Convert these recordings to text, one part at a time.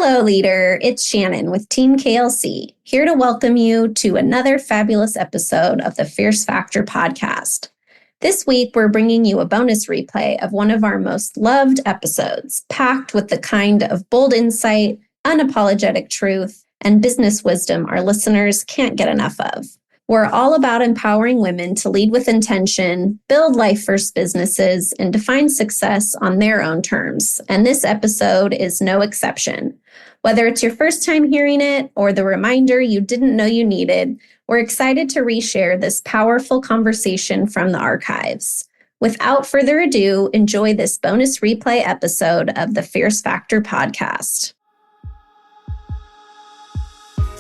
Hello, leader. It's Shannon with Team KLC, here to welcome you to another fabulous episode of the Fierce Factor podcast. This week, we're bringing you a bonus replay of one of our most loved episodes, packed with the kind of bold insight, unapologetic truth, and business wisdom our listeners can't get enough of. We're all about empowering women to lead with intention, build life-first businesses, and define success on their own terms. And this episode is no exception. Whether it's your first time hearing it or the reminder you didn't know you needed, we're excited to reshare this powerful conversation from the archives. Without further ado, enjoy this bonus replay episode of the Fierce Factor podcast.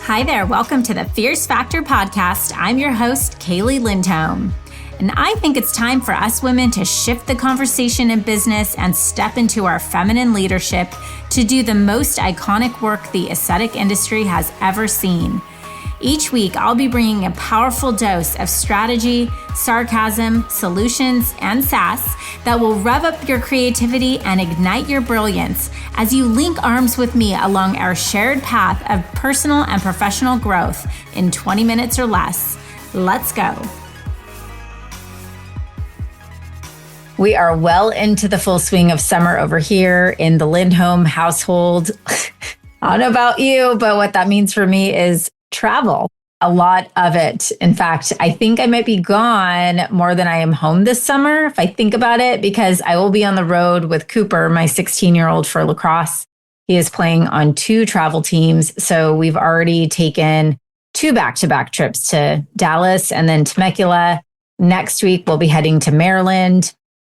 Hi there, welcome to the Fierce Factor podcast. I'm your host, Kaylee Lindholm. And I think it's time for us women to shift the conversation in business and step into our feminine leadership to do the most iconic work the aesthetic industry has ever seen. Each week, I'll be bringing a powerful dose of strategy, sarcasm, solutions, and sass that will rev up your creativity and ignite your brilliance as you link arms with me along our shared path of personal and professional growth in 20 minutes or less. Let's go. We are well into the full swing of summer over here in the Lindholm household. I don't know about you, but what that means for me is travel, a lot of it. In fact, I think I might be gone more than I am home this summer, if I think about it, because I will be on the road with Cooper, my 16-year-old, for lacrosse. He is playing on 2 travel teams. So we've already taken 2 back-to-back trips to Dallas and then Temecula. Next week, we'll be heading to Maryland.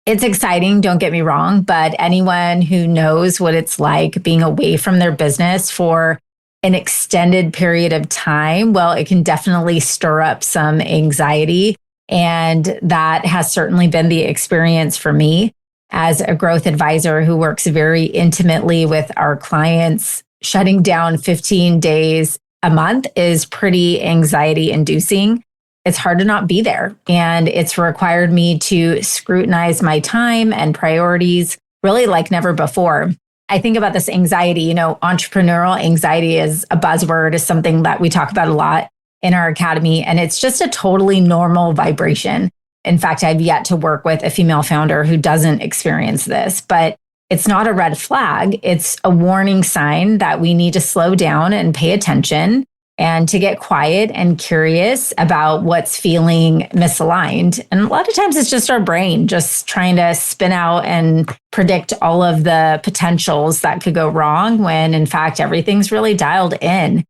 It's exciting, don't get me wrong, but anyone who knows what it's like being away from their business for an extended period of time, well, it can definitely stir up some anxiety. And that has certainly been the experience for me as a growth advisor who works very intimately with our clients. Shutting down 15 days a month is pretty anxiety inducing. It's hard to not be there. And it's required me to scrutinize my time and priorities really like never before. I think about this anxiety, entrepreneurial anxiety is a buzzword, is something that we talk about a lot in our academy. And it's just a totally normal vibration. In fact, I've yet to work with a female founder who doesn't experience this, but it's not a red flag. It's a warning sign that we need to slow down and pay attention and to get quiet and curious about what's feeling misaligned. And a lot of times it's just our brain just trying to spin out and predict all of the potentials that could go wrong when in fact everything's really dialed in.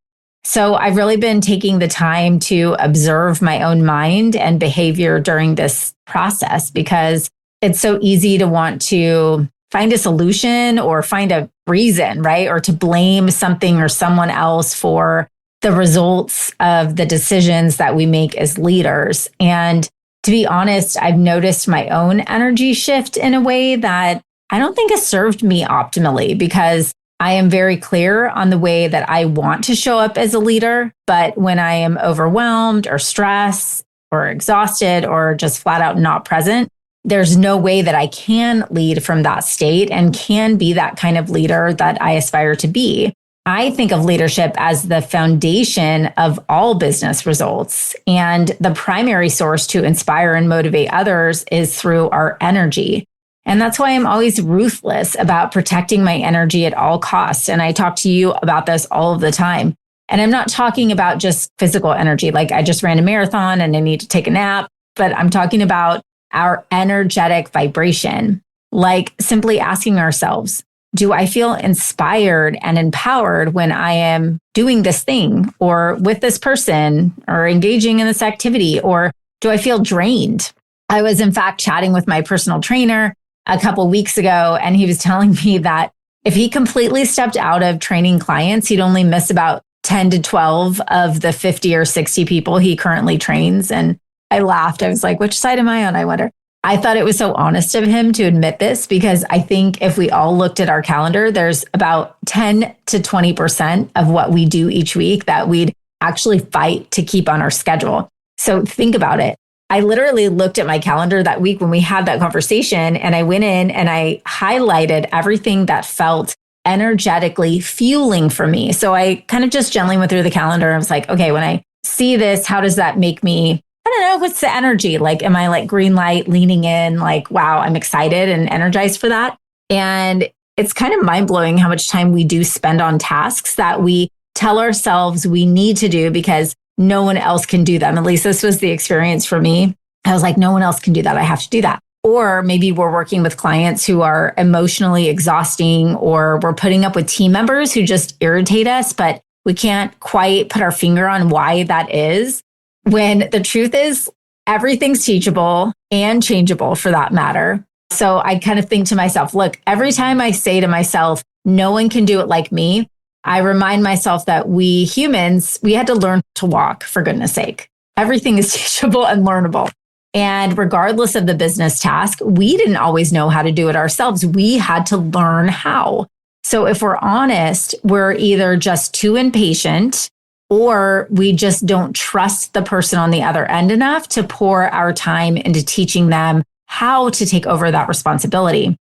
So I've really been taking the time to observe my own mind and behavior during this process because it's so easy to want to find a solution or find a reason, right? Or to blame something or someone else for the results of the decisions that we make as leaders. And to be honest, I've noticed my own energy shift in a way that I don't think has served me optimally because I am very clear on the way that I want to show up as a leader. But when I am overwhelmed or stressed or exhausted or just flat out not present, there's no way that I can lead from that state and can be that kind of leader that I aspire to be. I think of leadership as the foundation of all business results. And the primary source to inspire and motivate others is through our energy. And that's why I'm always ruthless about protecting my energy at all costs. And I talk to you about this all of the time. And I'm not talking about just physical energy, like I just ran a marathon and I need to take a nap, but I'm talking about our energetic vibration, like simply asking ourselves, do I feel inspired and empowered when I am doing this thing or with this person or engaging in this activity? Or do I feel drained? I was in fact chatting with my personal trainer a couple weeks ago, and he was telling me that if he completely stepped out of training clients, he'd only miss about 10 to 12 of the 50 or 60 people he currently trains. And I laughed. I was like, which side am I on? I wonder. I thought it was so honest of him to admit this because I think if we all looked at our calendar, there's about 10 to 20% of what we do each week that we'd actually fight to keep on our schedule. So think about it. I literally looked at my calendar that week when we had that conversation and I went in and I highlighted everything that felt energetically fueling for me. So I kind of just gently went through the calendar. I was like, okay, when I see this, how does that make me? I don't know, what's the energy? Like, am I like green light, leaning in, like, wow, I'm excited and energized for that? And it's kind of mind blowing how much time we do spend on tasks that we tell ourselves we need to do because no one else can do them. At least this was the experience for me. I was like, no one else can do that. I have to do that. Or maybe we're working with clients who are emotionally exhausting, or we're putting up with team members who just irritate us, but we can't quite put our finger on why that is. When the truth is, everything's teachable and changeable for that matter. So I kind of think to myself, look, every time I say to myself, no one can do it like me, I remind myself that we humans, we had to learn to walk, for goodness sake. Everything is teachable and learnable. And regardless of the business task, we didn't always know how to do it ourselves. We had to learn how. So if we're honest, we're either just too impatient or we just don't trust the person on the other end enough to pour our time into teaching them how to take over that responsibility.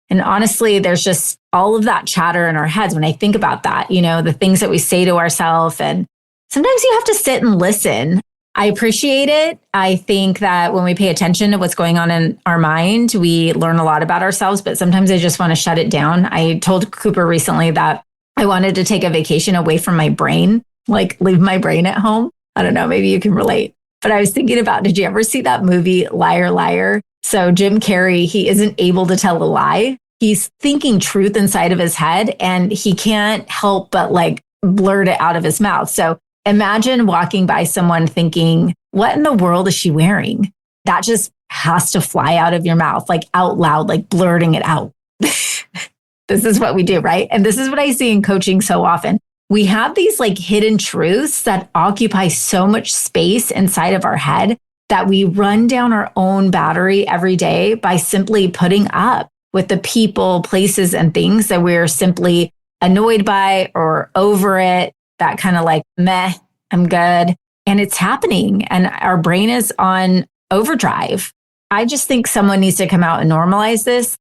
And honestly, there's just all of that chatter in our heads when I think about that, the things that we say to ourselves. And sometimes you have to sit and listen. I appreciate it. I think that when we pay attention to what's going on in our mind, we learn a lot about ourselves, but sometimes I just want to shut it down. I told Cooper recently that I wanted to take a vacation away from my brain, like leave my brain at home. I don't know, maybe you can relate. But I was thinking about, did you ever see that movie, Liar, Liar? So Jim Carrey, he isn't able to tell a lie. He's thinking truth inside of his head and he can't help but like blurt it out of his mouth. So imagine walking by someone thinking, what in the world is she wearing? That just has to fly out of your mouth, like out loud, like blurting it out. This is what we do, right? And this is what I see in coaching so often. We have these like hidden truths that occupy so much space inside of our head that we run down our own battery every day by simply putting up with the people, places, and things that we're simply annoyed by or over it. That kind of like, meh, I'm good. And it's happening. And our brain is on overdrive. I just think someone needs to come out and normalize this.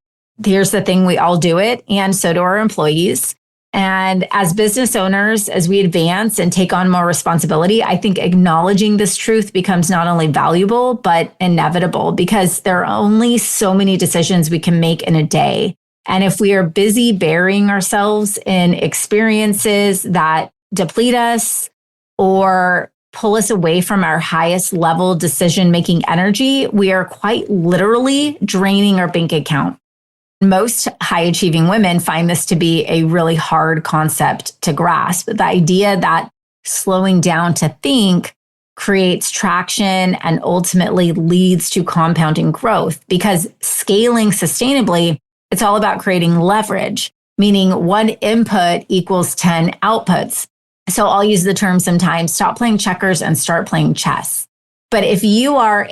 Here's the thing, we all do it. And so do our employees. And as business owners, as we advance and take on more responsibility, I think acknowledging this truth becomes not only valuable, but inevitable because there are only so many decisions we can make in a day. And if we are busy burying ourselves in experiences that deplete us or pull us away from our highest level decision-making energy, we are quite literally draining our bank account. Most high-achieving women find this to be a really hard concept to grasp. The idea that slowing down to think creates traction and ultimately leads to compounding growth because scaling sustainably, it's all about creating leverage, meaning one input equals 10 outputs. So I'll use the term sometimes, stop playing checkers and start playing chess. But if you are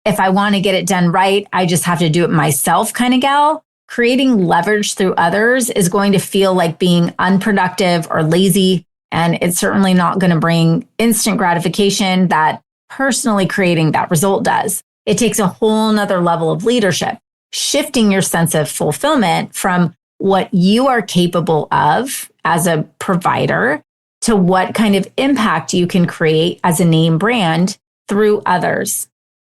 if I want to get it done right, I just have to do it myself kind of gal, creating leverage through others is going to feel like being unproductive or lazy. And it's certainly not going to bring instant gratification that personally creating that result does. It takes a whole nother level of leadership, shifting your sense of fulfillment from what you are capable of as a provider to what kind of impact you can create as a name brand through others.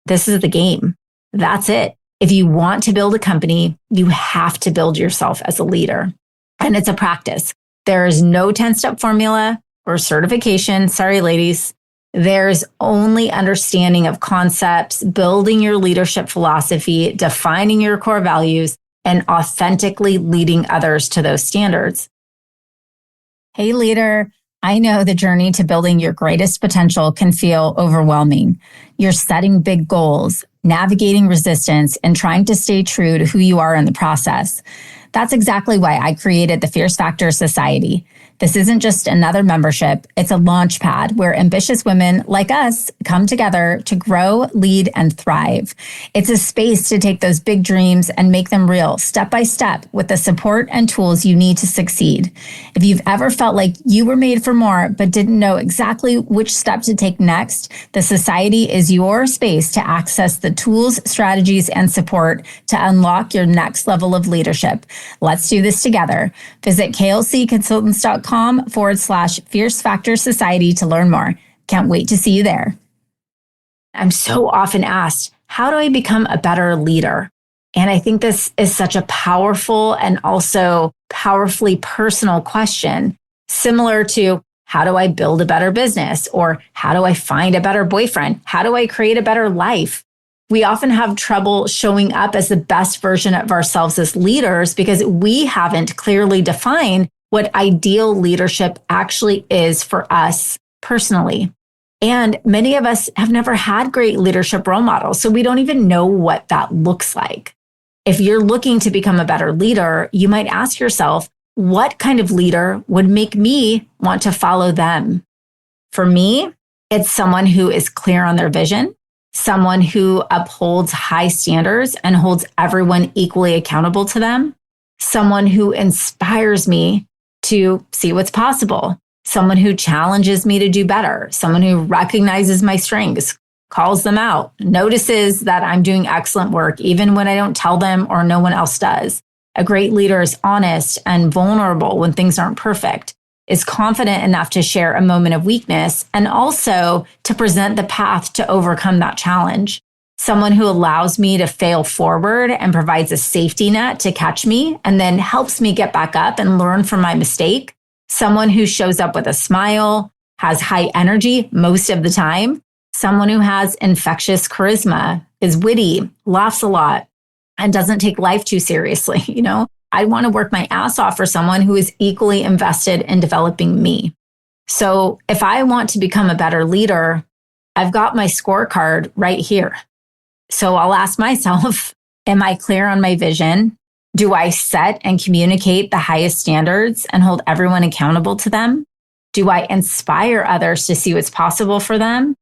This is the game. That's it. If you want to build a company, you have to build yourself as a leader. And it's a practice. There is no 10-step formula or certification. Sorry, ladies. There's only understanding of concepts, building your leadership philosophy, defining your core values, and authentically leading others to those standards. Hey, leader. I know the journey to building your greatest potential can feel overwhelming. You're setting big goals, navigating resistance, and trying to stay true to who you are in the process. That's exactly why I created the Fierce Factor Society. This isn't just another membership, it's a launch pad where ambitious women like us come together to grow, lead, and thrive. It's a space to take those big dreams and make them real step by step with the support and tools you need to succeed. If you've ever felt like you were made for more but didn't know exactly which step to take next, the Society is your space to access the tools, strategies, and support to unlock your next level of leadership. Let's do this together. Visit klcconsultants.com/Fierce Factor Society to learn more. Can't wait to see you there. I'm so often asked, how do I become a better leader? And I think this is such a powerful and also powerfully personal question, similar to how do I build a better business? Or how do I find a better boyfriend? How do I create a better life? We often have trouble showing up as the best version of ourselves as leaders because we haven't clearly defined what ideal leadership actually is for us personally. And many of us have never had great leadership role models, so we don't even know what that looks like. If you're looking to become a better leader, you might ask yourself, what kind of leader would make me want to follow them? For me, it's someone who is clear on their vision, someone who upholds high standards and holds everyone equally accountable to them, someone who inspires me to see what's possible, someone who challenges me to do better, someone who recognizes my strengths, calls them out, notices that I'm doing excellent work, even when I don't tell them or no one else does. A great leader is honest and vulnerable when things aren't perfect, is confident enough to share a moment of weakness, and also to present the path to overcome that challenge. Someone who allows me to fail forward and provides a safety net to catch me and then helps me get back up and learn from my mistake. Someone who shows up with a smile, has high energy most of the time. Someone who has infectious charisma, is witty, laughs a lot, and doesn't take life too seriously. I want to work my ass off for someone who is equally invested in developing me. So if I want to become a better leader, I've got my scorecard right here. So I'll ask myself, am I clear on my vision? Do I set and communicate the highest standards and hold everyone accountable to them? Do I inspire others to see what's possible for them?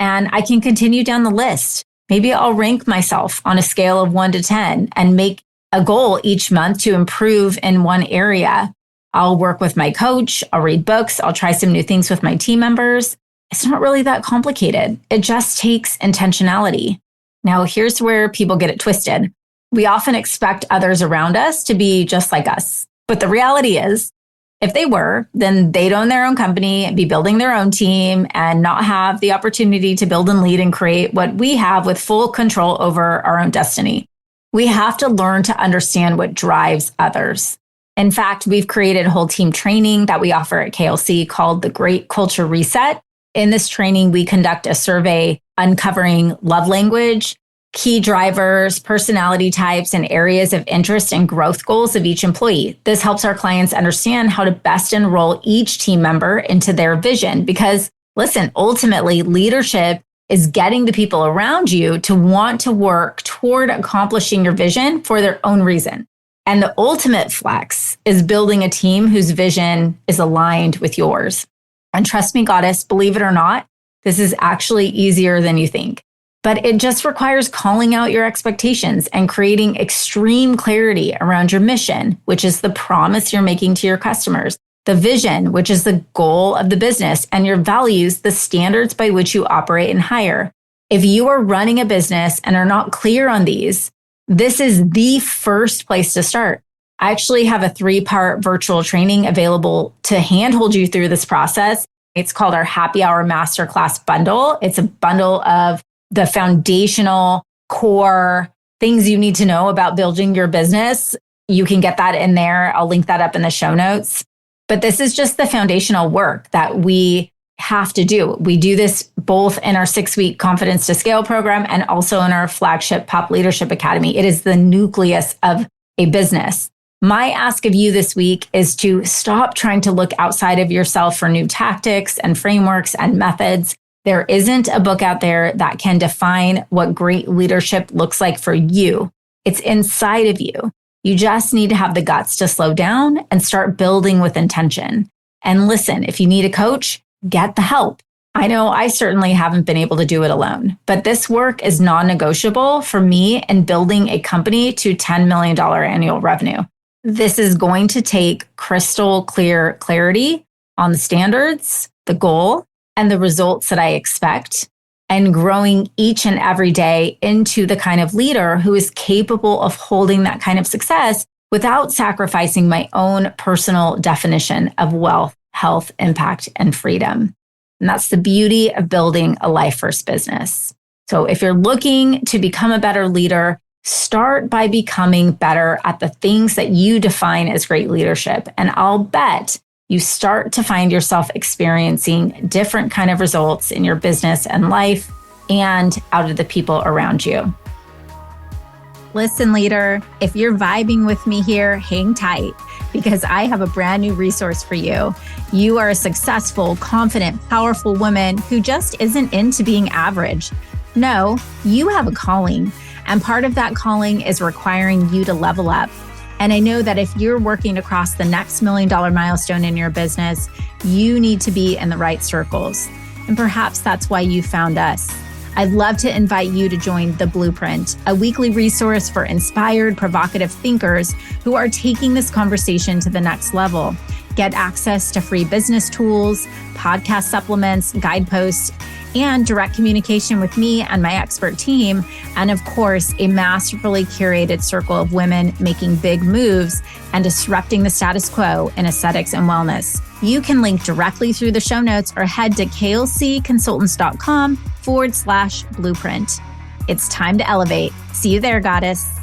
And I can continue down the list. Maybe I'll rank myself on a scale of 1 to 10 and make a goal each month to improve in one area. I'll work with my coach. I'll read books. I'll try some new things with my team members. It's not really that complicated. It just takes intentionality. Now, here's where people get it twisted. We often expect others around us to be just like us. But the reality is, if they were, then they'd own their own company and be building their own team and not have the opportunity to build and lead and create what we have with full control over our own destiny. We have to learn to understand what drives others. In fact, we've created a whole team training that we offer at KLC called the Great Culture Reset. In this training, we conduct a survey uncovering love language, key drivers, personality types, and areas of interest and growth goals of each employee. This helps our clients understand how to best enroll each team member into their vision. Because listen, ultimately, leadership is getting the people around you to want to work toward accomplishing your vision for their own reason. And the ultimate flex is building a team whose vision is aligned with yours. And trust me, goddess, believe it or not, this is actually easier than you think. But it just requires calling out your expectations and creating extreme clarity around your mission, which is the promise you're making to your customers, the vision, which is the goal of the business, and your values, the standards by which you operate and hire. If you are running a business and are not clear on these, this is the first place to start. I actually have a 3-part virtual training available to handhold you through this process. It's called our Happy Hour Masterclass Bundle. It's a bundle of the foundational core things you need to know about building your business. You can get that in there. I'll link that up in the show notes. But this is just the foundational work that we have to do. We do this both in our 6-week Confidence to Scale program and also in our flagship Pop Leadership Academy. It is the nucleus of a business. My ask of you this week is to stop trying to look outside of yourself for new tactics and frameworks and methods. There isn't a book out there that can define what great leadership looks like for you. It's inside of you. You just need to have the guts to slow down and start building with intention. And listen, if you need a coach, get the help. I know I certainly haven't been able to do it alone, but this work is non-negotiable for me in building a company to $10 million annual revenue. This is going to take crystal clear clarity on the standards, the goal, and the results that I expect, and growing each and every day into the kind of leader who is capable of holding that kind of success without sacrificing my own personal definition of wealth, health, impact, and freedom. And that's the beauty of building a life first business. So if you're looking to become a better leader, start by becoming better at the things that you define as great leadership. And I'll bet you start to find yourself experiencing different kind of results in your business and life and out of the people around you. Listen, leader, if you're vibing with me here, hang tight because I have a brand new resource for you. You are a successful, confident, powerful woman who just isn't into being average. No, you have a calling. And part of that calling is requiring you to level up. And I know that if you're working across the next $1 million milestone in your business, you need to be in the right circles. And perhaps that's why you found us. I'd love to invite you to join The Blueprint, a weekly resource for inspired, provocative thinkers who are taking this conversation to the next level. Get access to free business tools, podcast supplements, guideposts, and direct communication with me and my expert team. And of course, a masterfully curated circle of women making big moves and disrupting the status quo in aesthetics and wellness. You can link directly through the show notes or head to klcconsultants.com/blueprint. It's time to elevate. See you there, goddess.